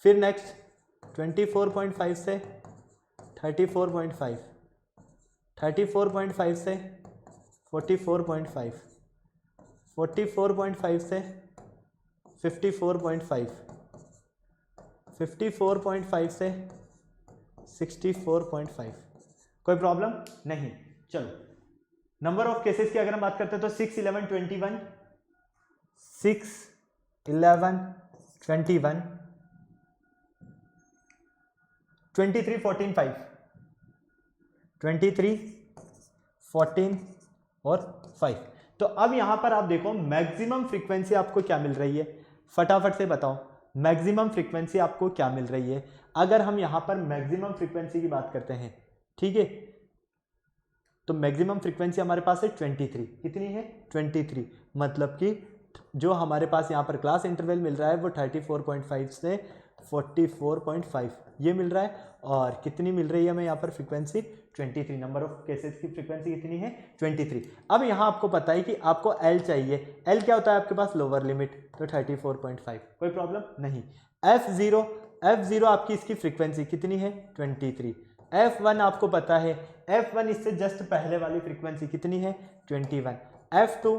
फिर नेक्स्ट 24.5 से 34.5, 34.5 से 44.5, 44.5 से 54.5, 54.5 से 64.5, कोई प्रॉब्लम नहीं। चलो नंबर ऑफ केसेस की अगर हम बात करते हैं तो 6, 11, 21, 6, 11, 21, 23, 14, 5, 23, 14 और 5। तो अब यहां पर आप देखो मैक्सिमम फ्रीक्वेंसी आपको क्या मिल रही है, फटाफट से बताओ मैक्सिमम फ्रीक्वेंसी आपको क्या मिल रही है। अगर हम यहां पर मैक्सिमम फ्रीक्वेंसी की बात करते हैं, ठीक है, तो मैक्सिमम फ्रीक्वेंसी हमारे पास है 23, कितनी है 23, मतलब कि जो हमारे पास यहाँ पर क्लास इंटरवल मिल रहा है वो 34.5 से 44.5 ये मिल रहा है, और कितनी मिल रही है हमें यहाँ पर फ्रीक्वेंसी 23, नंबर ऑफ केसेस की फ्रीक्वेंसी कितनी है 23। अब यहाँ आपको पता है कि आपको L चाहिए, L क्या होता है आपके पास लोअर लिमिट, तो 34.5, कोई प्रॉब्लम नहीं। F0 आपकी इसकी फ्रीक्वेंसी कितनी है 23। F1 आपको पता है, F1 इससे जस्ट पहले वाली फ्रीक्वेंसी कितनी है 21। F2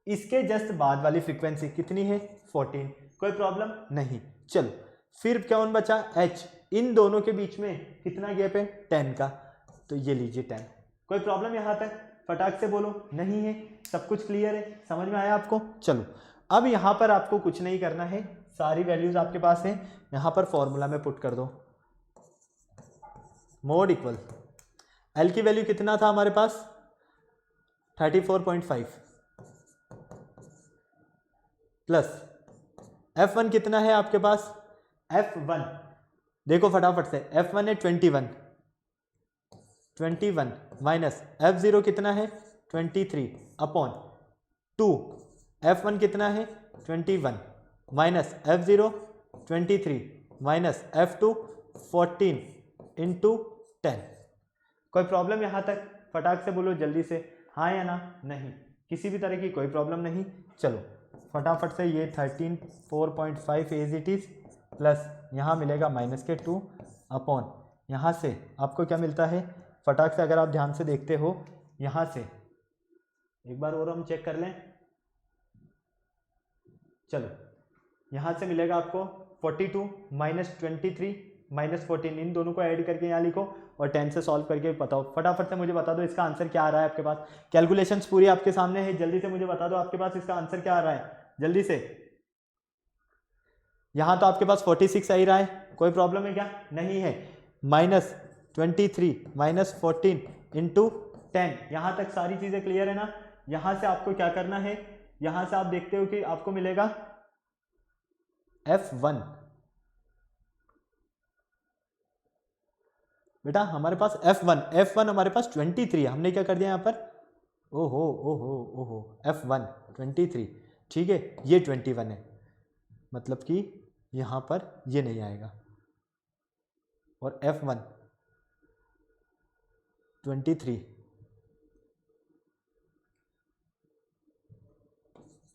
इसके जस्ट बाद वाली फ्रीक्वेंसी कितनी है 14, कोई प्रॉब्लम नहीं। चलो फिर कौन बचा H, इन दोनों के बीच में कितना गैप है 10 का, तो ये लीजिए 10, कोई प्रॉब्लम यहां तक, फटाक से बोलो नहीं है, सब कुछ क्लियर है, समझ में आया आपको। चलो अब यहां पर आपको कुछ नहीं करना है, सारी वैल्यूज आपके पास है, यहां पर फॉर्मूला में पुट कर दो, मोड इक्वल L की वैल्यू कितना था हमारे पास 34.5, प्लस F1 कितना है आपके पास, F1 देखो फटाफट से, F1 है 21 माइनस F0 कितना है 23 अपॉन 2, F1 कितना है 21 minus F0 23 minus F2 14 into 10। कोई प्रॉब्लम यहाँ तक, फटाक से बोलो जल्दी से, हाँ या ना, नहीं, किसी भी तरह की कोई प्रॉब्लम नहीं। चलो फटाफट से, ये 13.4 एज इट इज प्लस यहाँ मिलेगा माइनस के 2 अपॉन यहाँ से आपको क्या मिलता है, फटाक से अगर आप ध्यान से देखते हो यहाँ से एक बार और हम चेक कर लें। चलो यहाँ से मिलेगा आपको 42 माइनस 23 माइनस 14, इन दोनों को ऐड करके यहाँ लिखो और 10 से सॉल्व करके बताओ। फटाफट से मुझे बता दो इसका आंसर क्या आ रहा है आपके पास। कैलकुलेशंस पूरी आपके सामने है, जल्दी से मुझे बता दो आपके पास इसका आंसर क्या आ रहा है जल्दी से। यहाँ तो आपके पास 46 आ ही रहा है, कोई प्रॉब्लम है क्या, नहीं है। माइनस 23 माइनस 14 इंटू 10, यहाँ तक सारी चीज़ें क्लियर है ना। यहाँ से आपको क्या करना है, यहाँ से आप देखते हो कि आपको मिलेगा F1, बेटा हमारे पास F1 हमारे पास 23 है, हमने क्या कर दिया यहाँ पर, ओहो ओहो ओहो F1 23, ठीक है, ये 21 है, मतलब कि यहाँ पर ये नहीं आएगा, और F1 23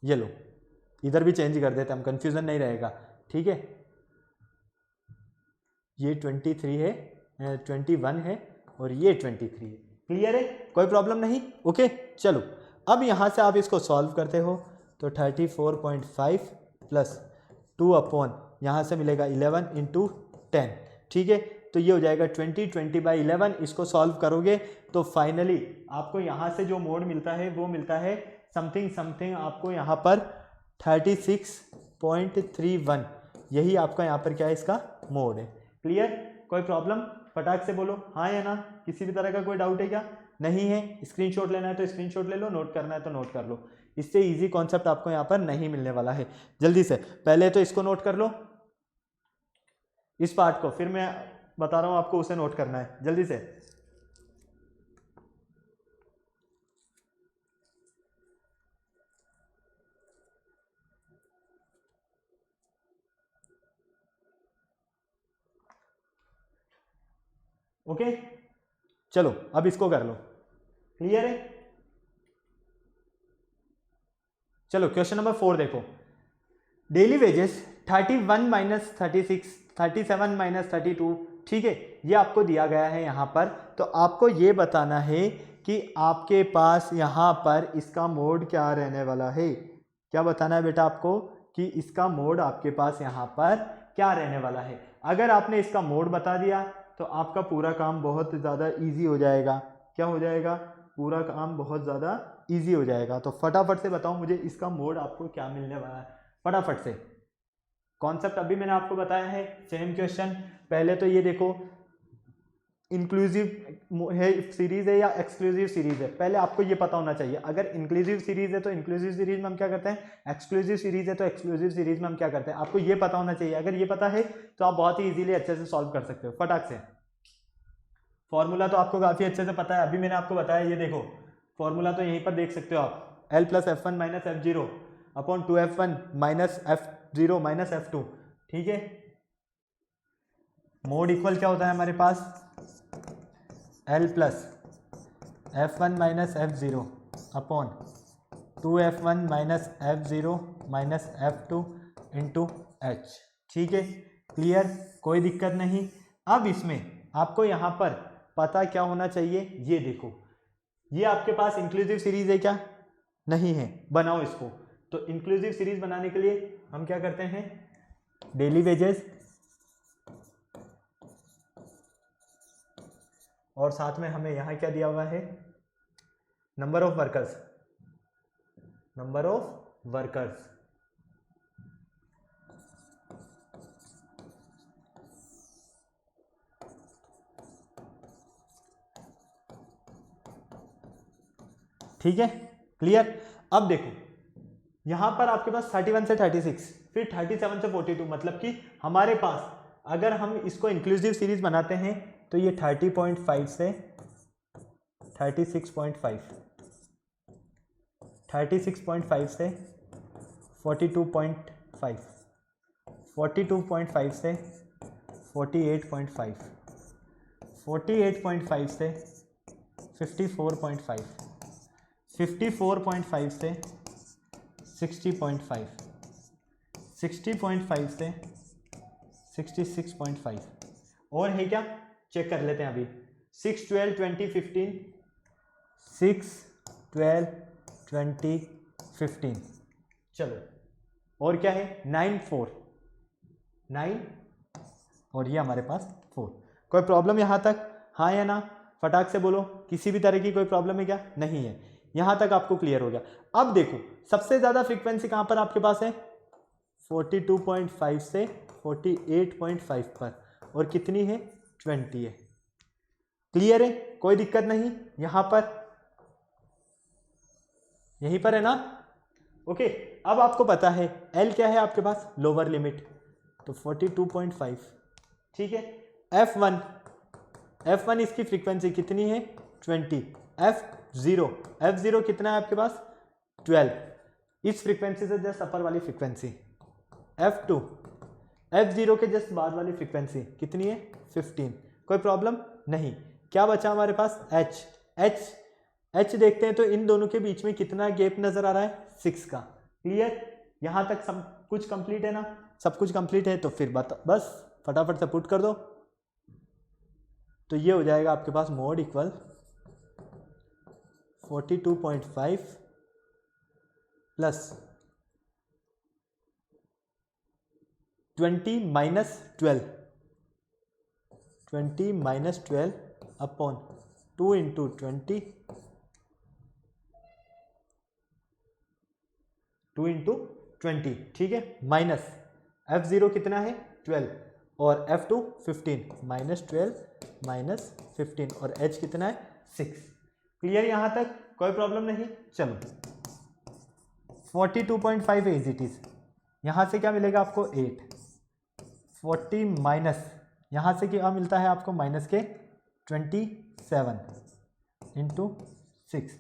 ये लो, इधर भी चेंज कर देते हम, कंफ्यूजन नहीं रहेगा, ठीक है। ये 23 है, 21 है और ये 23 है, क्लियर है, कोई प्रॉब्लम नहीं, ओके। चलो अब यहाँ से आप इसको सॉल्व करते हो तो 34.5 प्लस 2 अपॉन यहाँ से मिलेगा 11 इंटू 10, ठीक है। तो ये हो जाएगा 20/11, इसको सॉल्व करोगे तो फाइनली आपको यहाँ से जो मोड मिलता है वो मिलता है समथिंग समथिंग, आपको यहाँ पर 36.31, यही आपका यहाँ पर क्या है, इसका मोड है। क्लियर, कोई प्रॉब्लम, फटाक से बोलो हाँ या ना, किसी भी तरह का कोई डाउट है क्या, नहीं है। स्क्रीनशॉट लेना है तो स्क्रीनशॉट ले लो, नोट करना है तो नोट कर लो, इससे इजी कॉन्सेप्ट आपको यहाँ पर नहीं मिलने वाला है। जल्दी से पहले तो इसको नोट कर लो, इस पार्ट को, फिर मैं बता रहा हूँ आपको उसे नोट करना है, जल्दी से। ओके चलो अब इसको कर लो, क्लियर है। चलो क्वेश्चन नंबर 4 देखो, डेली वेजेस 31 माइनस 36, 37 माइनस 32, ठीक है, ये आपको दिया गया है यहाँ पर। तो आपको ये बताना है कि आपके पास यहाँ पर इसका मोड क्या रहने वाला है, क्या बताना है बेटा आपको कि इसका मोड आपके पास यहाँ पर क्या रहने वाला है। अगर आपने इसका मोड बता दिया तो आपका पूरा काम बहुत ज़्यादा इजी हो जाएगा। क्या हो जाएगा, पूरा काम बहुत ज़्यादा इजी हो जाएगा। तो फटाफट से बताओ मुझे इसका मोड आपको क्या मिलने वाला है, फटाफट से। कॉन्सेप्ट अभी मैंने आपको बताया है, सेम क्वेश्चन। पहले तो ये देखो इंक्लूसिव है सीरीज है या एक्सक्लूसिव सीरीज है, पहले आपको ये पता होना चाहिए। अगर इंक्लूसिव सीरीज है तो इंक्लूसिव सीरीज में हम क्या करते हैं, एक्सक्लूसिव सीरीज है तो एक्सक्लूसिव सीरीज में हम क्या करते हैं, आपको ये पता होना चाहिए। अगर ये पता है तो आप बहुत ही इजीली अच्छे से सॉल्व कर सकते हो फटाक से। फॉर्मूला तो आपको काफी अच्छे से पता है, अभी मैंने आपको बताया, ये देखो फॉर्मूला तो यहीं पर देख सकते हो आप, L plus F1 minus F0 upon 2F1 minus F0 minus F2, ठीक है। मोड इक्वल क्या होता है हमारे पास, L plus F1 minus F0 upon 2F1 minus F0 minus F2 into H, ठीक है, क्लियर, कोई दिक्कत नहीं। अब इसमें आपको यहाँ पर पता क्या होना चाहिए, ये देखो, ये आपके पास इंक्लूसिव सीरीज है क्या, नहीं है, बनाओ इसको। तो इंक्लूसिव सीरीज बनाने के लिए हम क्या करते हैं, डेली वेजेस और साथ में हमें यहां क्या दिया हुआ है, number of workers, number of workers, ठीक है, क्लियर। अब देखो यहाँ पर आपके पास 31 से 36, फिर 37 से 42, मतलब कि हमारे पास अगर हम इसको इंक्लूसिव सीरीज बनाते हैं तो ये 30.5 से 36.5, 36.5 से 42.5, 42.5 से 48.5, 48.5 से 54.5, 54.5 से 60.5, 60.5 से 66.5, और है क्या, चेक कर लेते हैं अभी। 6, 12, 20, 15, 6, 12, 20, 15, चलो, और क्या है 9, 4, 9, और ये हमारे पास 4। कोई प्रॉब्लम यहाँ तक, हाँ या ना, फटाक से बोलो, किसी भी तरह की कोई प्रॉब्लम है क्या, नहीं है, यहाँ तक आपको क्लियर हो गया। अब देखो सबसे ज़्यादा फ्रीक्वेंसी कहाँ पर आपके पास है, 42.5 से 48.5 पर, और कितनी है, 20 है। क्लियर है, कोई दिक्कत नहीं, यहाँ पर, यहीं पर है ना, ओके। अब आपको पता है L क्या है आपके पास, लोअर लिमिट, तो 42.5, ठीक है। F1 इसकी फ्रीक्वेंसी कितनी है, 20। F0 कितना है आपके पास, 12, इस फ्रीक्वेंसी से जस्ट अपर वाली फ्रीक्वेंसी। F0 के जस्ट बाद वाली फ्रीक्वेंसी कितनी है, 15। कोई प्रॉब्लम नहीं। क्या बचा हमारे पास, H देखते हैं तो इन दोनों के बीच में कितना गैप नजर आ रहा है, 6 का। क्लियर, यहां तक सब कुछ कंप्लीट है ना, सब कुछ कंप्लीट है, तो फिर बस फटाफट से पुट कर दो, तो ये हो जाएगा आपके पास mode equal 42.5 plus 20 minus 12 upon 2 into 20, 2 into 20, ठीक है, माइनस F0 कितना है, 12, और F2 15, माइनस 12 माइनस 15, और H कितना है, 6। क्लियर यहाँ तक, कोई प्रॉब्लम नहीं। चलो 42.5 एज इट इज, यहाँ से क्या मिलेगा आपको, 8, 40 माइनस, यहाँ से क्या मिलता है आपको, माइनस के 27 इंटू 6,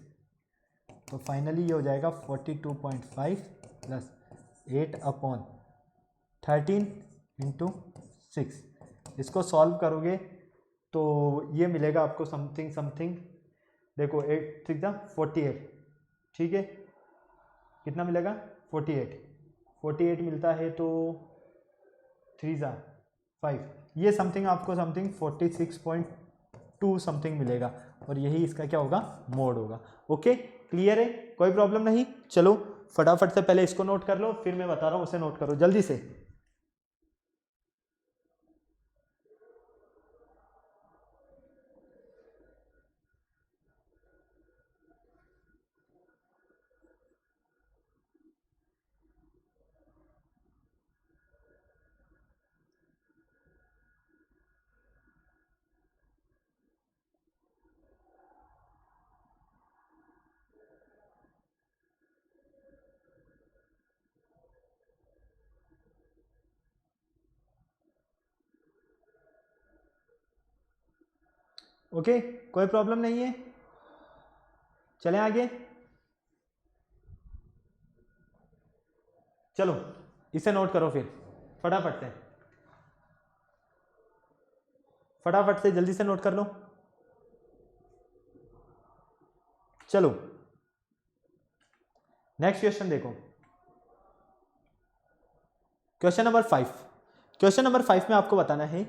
तो फाइनली ये हो जाएगा 42.5 प्लस 8 अपॉन 13 इंटू 6। इसको सॉल्व करोगे तो ये मिलेगा आपको समथिंग, देखो 8 6 48, ठीक है, कितना मिलेगा, 48 मिलता है, तो 3 5, ये समथिंग आपको 46.2 समथिंग मिलेगा, और यही इसका क्या होगा, मोड होगा। ओके, क्लियर है, कोई प्रॉब्लम नहीं। चलो फटाफट से पहले इसको नोट कर लो, फिर मैं बता रहा हूं उसे नोट करो जल्दी से। ओके, कोई प्रॉब्लम नहीं है, चलें आगे। चलो इसे नोट करो फिर फटाफट से जल्दी से नोट कर लो। चलो नेक्स्ट क्वेश्चन देखो, क्वेश्चन नंबर 5। क्वेश्चन नंबर 5 में आपको बताना है,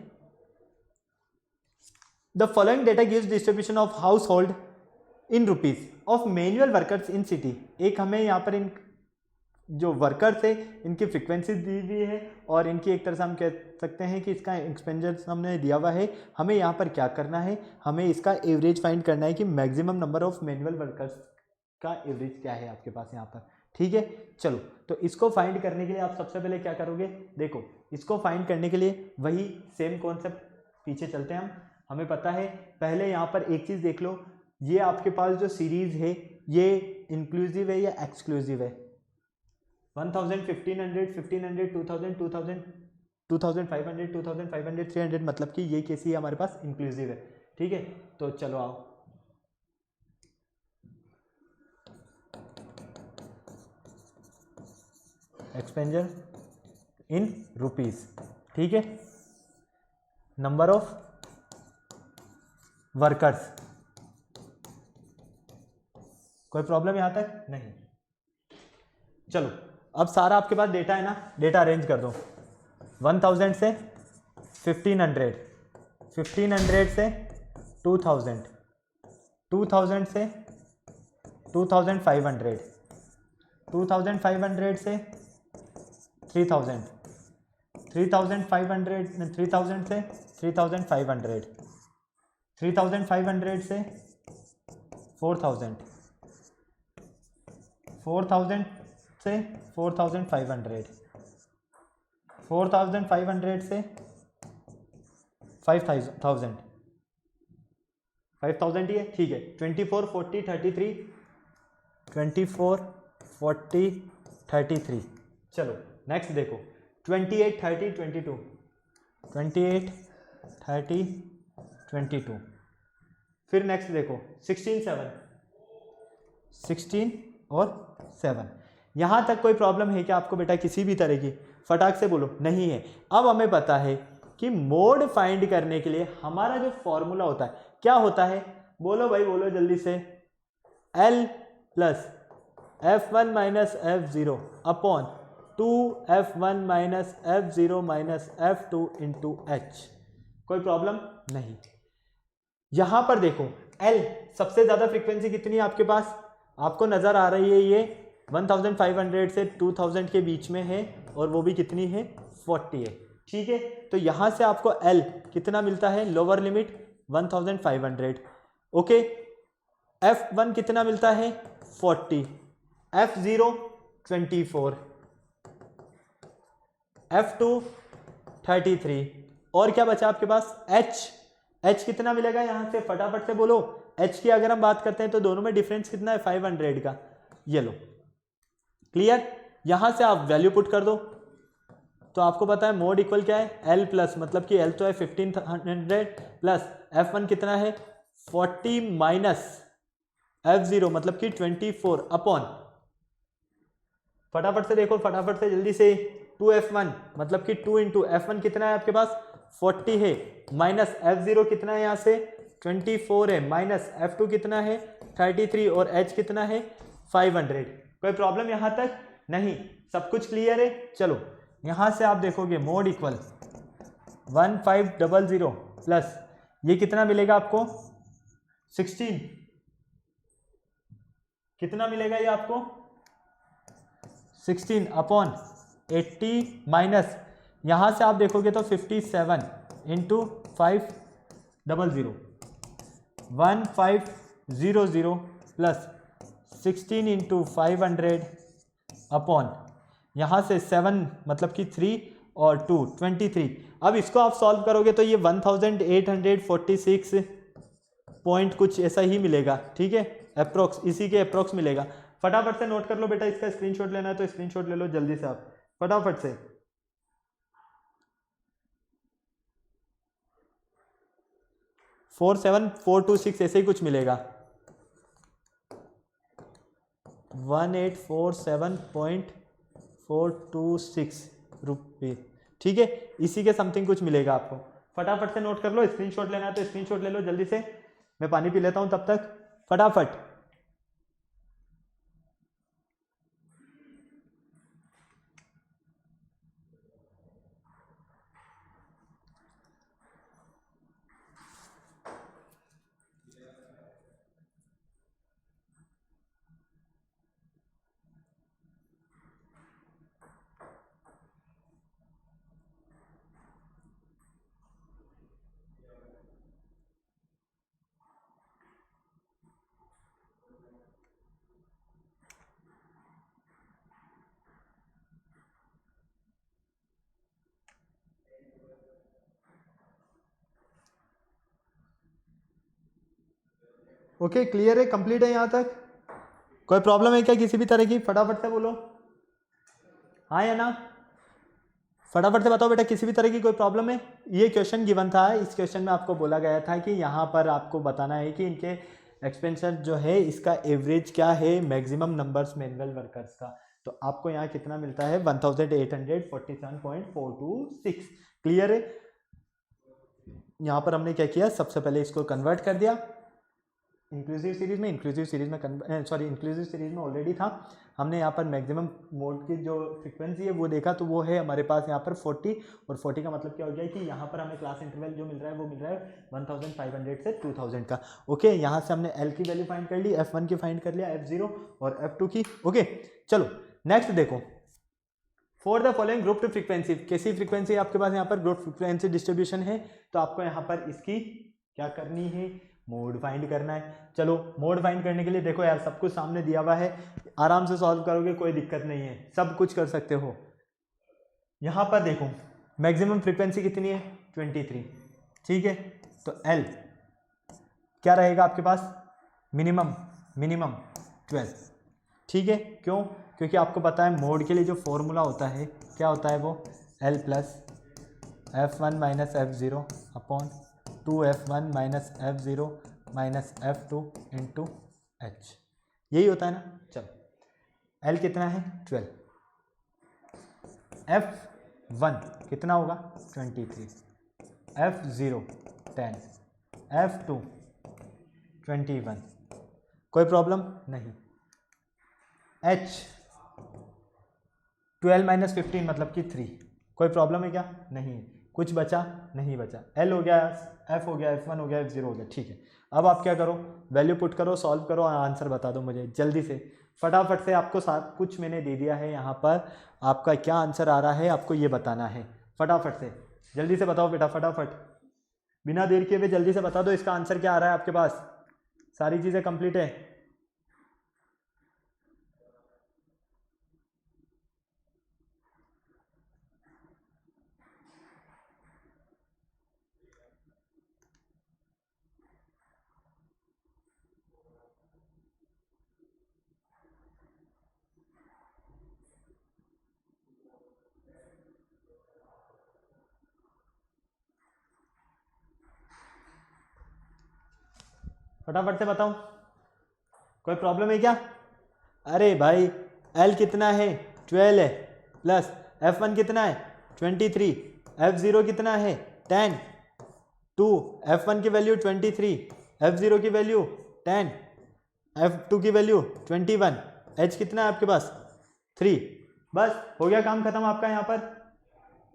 the following data gives distribution of house hold in rupees of manual workers in city. एक हमें यहाँ पर इन जो वर्कर्स है इनकी फ्रीक्वेंसी दी हुई है, और इनकी एक तरह से हम कह सकते हैं कि इसका एक्सपेंडिचर हमने दिया हुआ है। हमें यहाँ पर क्या करना है, हमें इसका एवरेज फाइंड करना है कि maximum number of manual workers का एवरेज क्या है आपके पास यहाँ पर, ठीक है। चलो तो इसको फाइंड करने के लिए आप सबसे पहले क्या करोगे, देखो इसको फाइंड करने के लिए वही सेम कॉन्सेप्ट, पीछे चलते हैं हम। हमें पता है, पहले यहाँ पर एक चीज़ देख लो, ये आपके पास जो सीरीज है ये इंक्लूसिव है या एक्सक्लूसिव है, 1000, 1500, 1500, 2000, 2000, 2500, 2500, 300, मतलब कि ये केस ही हमारे पास इंक्लूसिव है। ठीक है, तो चलो आओ, एक्सपेंडिचर इन रुपीज। ठीक है, नंबर ऑफ वर्कर्स, कोई प्रॉब्लम यहां तक नहीं। चलो अब सारा आपके पास डेटा है ना, डेटा अरेंज कर दो। 1000 से 1500, 1500 से 2000, 2000 से 2500, 2500 से 3000, 3500, 3000 से 3500, 3500 से 4000, 4000 से 4500, 4500 से 5000, 5000 ही है। ठीक है, 24, 40, 33, 24, 40, 33। चलो नेक्स्ट देखो, 28, 30, 22, 28, 30, 22। फिर नेक्स्ट देखो 16, 7, 16 और 7। यहां तक कोई प्रॉब्लम है क्या आपको बेटा किसी भी तरह की? फटाक से बोलो, नहीं है। अब हमें पता है कि मोड फाइंड करने के लिए हमारा जो फॉर्मूला होता है क्या होता है? बोलो भाई, बोलो जल्दी से। L plus F1 minus F0 upon 2F1 minus F0 minus F2 into H। कोई प्रॉब्लम नहीं। यहां पर देखो L सबसे ज्यादा फ्रीक्वेंसी कितनी है आपके पास? आपको नजर आ रही है, ये 1500 से 2000 के बीच में है, और वो भी कितनी है? 40 है। ठीक है, तो यहां से आपको L कितना मिलता है? Lower limit 1500। ओके, F1 कितना मिलता है? 40, F0 24, F2 33, और क्या बचा आपके पास? H कितना मिलेगा यहां से? फटाफट से बोलो। H की अगर हम बात करते हैं तो दोनों में डिफरेंस कितना है? 500 का। ये लो, क्लियर? यहां से आप वैल्यू पुट कर दो तो आपको पता है मोड इक्वल क्या है? L प्लस, मतलब कि L तो है 1500 प्लस F1 कितना है? 40 माइनस F0 मतलब कि 24 अपॉन, फटाफट से देखो, फटाफट से जल्दी से, 2F1 मतलब कि 2 इंटू F1 कितना है आपके पास? 40 है, माइनस F0 कितना है यहाँ से? 24 है, माइनस F2 कितना है? 33, और H कितना है? 500। कोई प्रॉब्लम यहां तक नहीं? सब कुछ क्लियर है? चलो यहां से आप देखोगे मोड इक्वल 1500 प्लस ये कितना मिलेगा आपको? 16, कितना मिलेगा ये आपको? 16 अपॉन 80 माइनस, यहां से आप देखोगे तो 57 इंटू 500, 1500 प्लस 16 इंटू 500 अपॉन, यहां से 7 मतलब कि 3 और 2 23। अब इसको आप सॉल्व करोगे तो ये 1846 पॉइंट कुछ ऐसा ही मिलेगा। ठीक है, अप्रोक्स, इसी के अप्रोक्स मिलेगा। फटाफट से नोट कर लो बेटा, इसका स्क्रीनशॉट लेना है तो स्क्रीनशॉट ले लो जल्दी से आप, फटाफट से। $47,426 ऐसे ही कुछ मिलेगा, 1847.426 रुपये। ठीक है, इसी के समथिंग कुछ मिलेगा आपको। फटाफट से नोट कर लो, स्क्रीनशॉट लेना है तो स्क्रीनशॉट ले लो जल्दी से। मैं पानी पी लेता हूं तब तक, फटाफट। ओके, क्लियर है? कंप्लीट है यहां तक? कोई प्रॉब्लम है क्या किसी भी तरह की? फटाफट से बोलो। हाँ या ना? फटाफट से बताओ बेटा, किसी भी तरह की कोई प्रॉब्लम है? ये क्वेश्चन गिवन था, इस क्वेश्चन में आपको बोला गया था कि यहाँ पर आपको बताना है कि इनके एक्सपेंशन जो है इसका एवरेज क्या है मैक्सिमम नंबर्स मैनुअल वर्कर्स का। तो आपको यहाँ कितना मिलता है 1847.426। क्लियर है? यहाँ पर हमने क्या किया, सबसे पहले इसको कन्वर्ट कर दिया इंक्लूसिव सीरीज में। इंक्लूसिव सीरीज में ऑलरेडी था। हमने यहाँ पर मैक्सिमम मोड की जो फ्रीक्वेंसी है वो देखा, तो वो है हमारे पास यहाँ पर 40, और 40 का मतलब क्या हो गया कि यहाँ पर हमें क्लास इंटरवल जो मिल रहा है वो मिल रहा है 1500 से 2000 का। ओके, यहाँ से हमने एल की वैल्यू फाइंड कर ली, F1 की फाइंड कर लिया, F0 और F2 की। ओके चलो नेक्स्ट देखो, for the following group frequency, कैसी फ्रीक्वेंसी आपके पास यहाँ पर ग्रुप फ्रीक्वेंसी डिस्ट्रीब्यूशन है, तो आपको यहाँ पर इसकी क्या करनी है, मोड फाइंड करना है। चलो मोड फाइंड करने के लिए देखो यार, सब कुछ सामने दिया हुआ है, आराम से सॉल्व करोगे, कोई दिक्कत नहीं है, सब कुछ कर सकते हो। यहाँ पर देखो मैक्सिमम फ्रीक्वेंसी कितनी है 23, ठीक है, तो L क्या रहेगा आपके पास, मिनिमम 12, ठीक है। क्यों? क्योंकि आपको पता है मोड के लिए जो फॉर्मूला होता है क्या होता है, वो L plus F1 minus F0 upon 2F1 minus F0 minus F2 into H, यही होता है ना। चलो L कितना है 12, F1 कितना होगा 23, F0 10, F2 21, कोई प्रॉब्लम नहीं। H 12 माइनस 15 मतलब कि 3, कोई प्रॉब्लम है क्या, नहीं। कुछ बचा, नहीं बचा। L हो गया, F हो गया, F1 हो गया, F0 हो गया, ठीक है। अब आप क्या करो, वैल्यू पुट करो, सॉल्व करो, आंसर बता दो मुझे जल्दी से, फटाफट से। आपको सब कुछ मैंने दे दिया है यहाँ पर, आपका क्या आंसर आ रहा है आपको ये बताना है, फटाफट से जल्दी से बताओ बेटा, फटाफट बिना देर किए हुए जल्दी से बता दो इसका आंसर क्या आ रहा है आपके पास। सारी चीज़ें कंप्लीट है। फटाफट से बताओ, कोई प्रॉब्लम है क्या? अरे भाई L कितना है 12 है, प्लस F1 कितना है 23, F0 कितना है 10, 2 F1 की वैल्यू 23, F0 की वैल्यू 10, F2 की वैल्यू 21, H कितना है आपके पास 3। बस हो गया काम खत्म आपका। यहाँ पर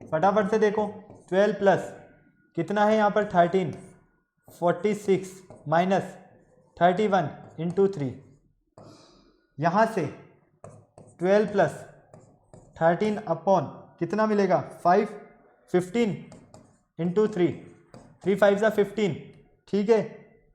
फटाफट से देखो, 12 प्लस कितना है यहाँ पर 13, 46 माइनस 31 इंटू 3, यहाँ से 12 प्लस 13 अपॉन कितना मिलेगा 5, 15 इंटू 3, 3 5 ज़ा 15, ठीक है।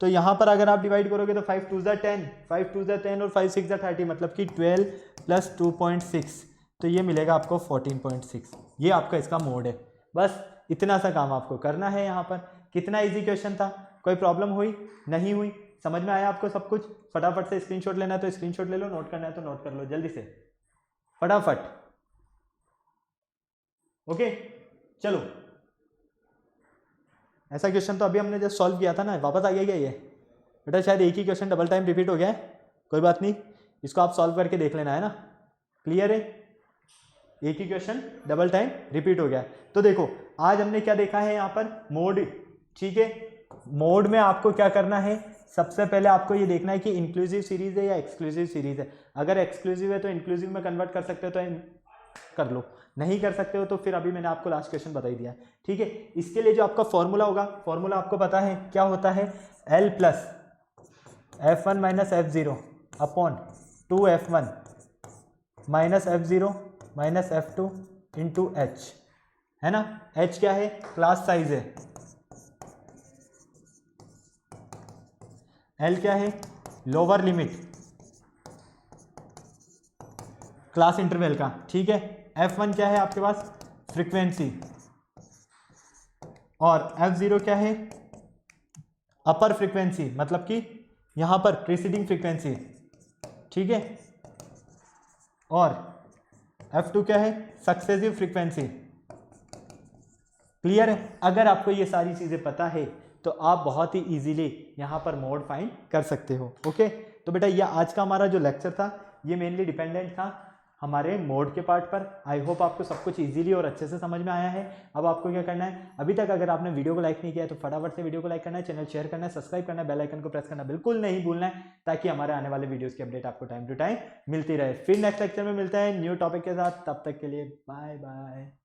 तो यहाँ पर अगर आप डिवाइड करोगे तो 5 2 ज़ा 10, 5 2 ज़ा 10 और 5 6 ज़ा 30, मतलब कि 12 प्लस 2.6, तो ये मिलेगा आपको 14.6। ये आपका इसका मोड है। बस इतना सा काम आपको करना है यहाँ पर। कितना इजी क्वेश्चन था, कोई प्रॉब्लम हुई नहीं हुई, समझ में आया आपको सब कुछ? फटाफट से स्क्रीनशॉट लेना है तो स्क्रीनशॉट ले लो, नोट करना है तो नोट कर लो जल्दी से, फटाफट। ओके चलो, ऐसा क्वेश्चन तो अभी हमने जस्ट सॉल्व किया था ना, वापस आ गया क्या ये बेटा? शायद एक ही क्वेश्चन डबल टाइम रिपीट हो गया है, कोई बात नहीं, इसको आप सॉल्व करके देख लेना है ना। क्लियर है? एक ही क्वेश्चन डबल टाइम रिपीट हो गया है। तो देखो आज हमने क्या देखा है यहाँ पर, मोड, ठीक है। मोड में आपको क्या करना है, सबसे पहले आपको ये देखना है कि इंक्लूसिव सीरीज है या एक्सक्लूसिव सीरीज है। अगर एक्सक्लूसिव है तो इंक्लूसिव में कन्वर्ट कर सकते हो तो कर लो, नहीं कर सकते हो तो फिर अभी मैंने आपको लास्ट क्वेश्चन बता ही दिया, ठीक है। इसके लिए जो आपका फॉर्मूला होगा, फॉर्मूला आपको पता है क्या होता है, L plus F1 minus F0 upon 2F1 minus F0 minus F2 into H, है ना। H क्या है, क्लास साइज है, L क्या है, लोअर लिमिट क्लास इंटरवल का, ठीक है। F1 क्या है आपके पास, फ्रीक्वेंसी, और F0 क्या है, अपर फ्रीक्वेंसी, मतलब कि यहां पर प्रीसीडिंग फ्रीक्वेंसी, ठीक है। और F2 क्या है? Successive frequency. क्लियर है? अगर आपको ये सारी चीजें पता है तो आप बहुत ही इजीली यहाँ पर मोड फाइंड कर सकते हो। ओके, तो बेटा ये आज का हमारा जो लेक्चर था ये मेनली डिपेंडेंट था हमारे मोड के पार्ट पर। आई होप आपको सब कुछ इजीली और अच्छे से समझ में आया है। अब आपको क्या करना है, अभी तक अगर आपने वीडियो को लाइक नहीं किया है तो फटाफट से वीडियो को लाइक करना है, चैनल शेयर करना है, सब्सक्राइब करना है, बेल आइकन को प्रेस करना बिल्कुल नहीं भूलना है, ताकि हमारे आने वाले वीडियोस की अपडेट आपको टाइम टू टाइम मिलती रहे। फिर नेक्स्ट लेक्चर में मिलते हैं न्यू टॉपिक के साथ, तब तक के लिए बाय बाय।